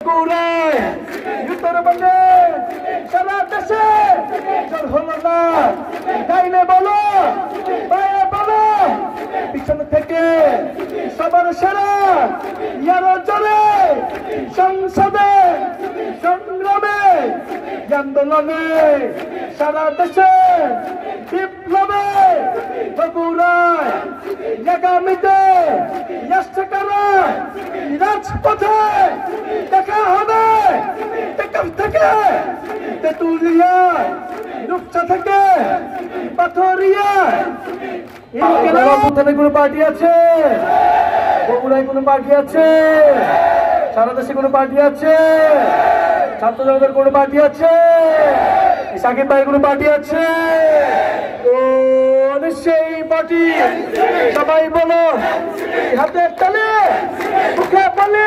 বগুড়ায় উত্তরবঙ্গে সারা দেশে জোর হলো না ডাইনে বলো বায়ে বলো পিছন থেকে সবার সেরা ইয়ারো জোরে সংসদে সংগ্রামে আন্দোলনে সারা দেশে বিপ্লবে বগুড়ায় আগামীতে আসছে কারা রাজপথে দেখা হবে টেকআপ থেকে তেঁতুলিয়ায় রূপসা থেকে পাথরিয়ায় ইনকিলাব কোনো পার্টি আছে বগুড়ায় কোনো পার্টি আছে সারা দেশে কোনো পার্টি আছে ছাত্র জনতার কোনো পার্টি আছে সাকিব ভাই কোনো পার্টি আছে সেই পার্টি সবাই বলো হাতে তালে মুখে বলে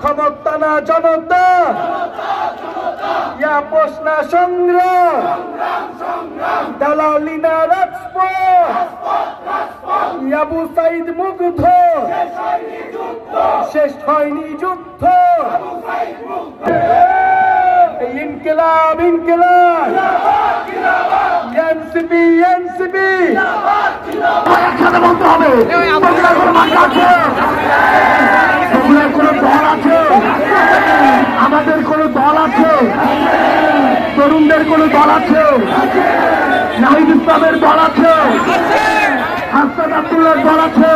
ক্ষমতা না জনতা ইয়া প্রশ্ন সংগ্রাম দালালি না রাজপথ আবু সাইদ মুগ্ধ শেষ হয়নি যুদ্ধ ইনকিলাব ইনকিলাব এনসিপি এনসিপি একসাথে বলতে হবে কোনো দল আছে আমাদের কোনো দল আছে তরুণদের কোনো দল আছে নাহিদ ইসলামের দল আছে হাসনাত আব্দুল্লাহর দল আছে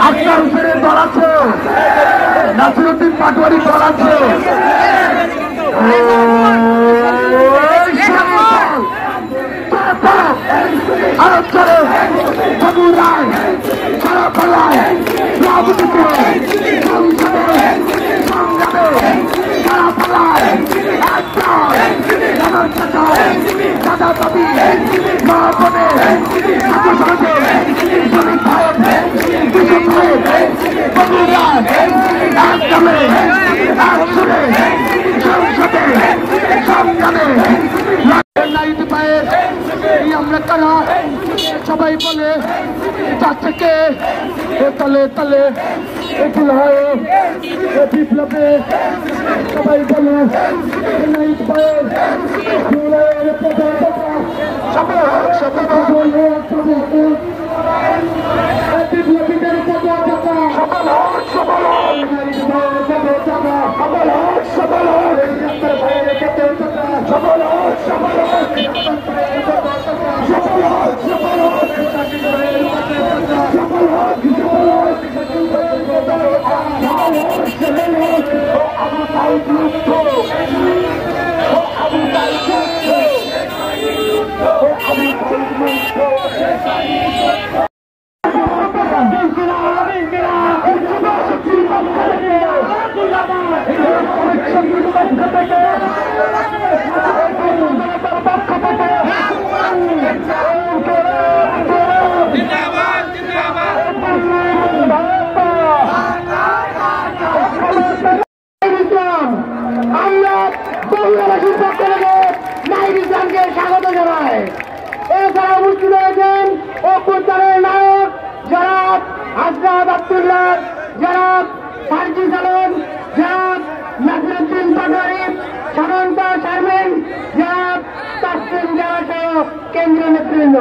আক্তার হোসেনের দল আছে নাসিরউদ্দিন পাটোয়ারির দল আছে বগুড়ায় সারা পাড়ায় রাজনীতিতে সংসদে সংগ্রামে সারা পাড়ায় দাদা দাবি মা বোনে ছাত্র সমাজে শ্রমিক ভাই কৃষক ভাই বগুড়ায় একদমে একসরে সংসদে সংগ্রামে আমরা কারা সবাই বলে যাচ্ছে কে তলে তলে বিপ্লবে সবাই বলে বিপ্লবীদের স্বাগত জানাই। এছাড়া উপস্থিত হয়েছেন অভ্যুত্থানের নায়ক জনাব হাসনাত আব্দুল্লাহ, জনাব ফারজিস আলম, জনাব নাসিরউদ্দিন পাটোয়ারি, সাধারণ চেয়ারম্যান জনাব তাসলিম জারা সহ কেন্দ্রীয় নেতৃবৃন্দ।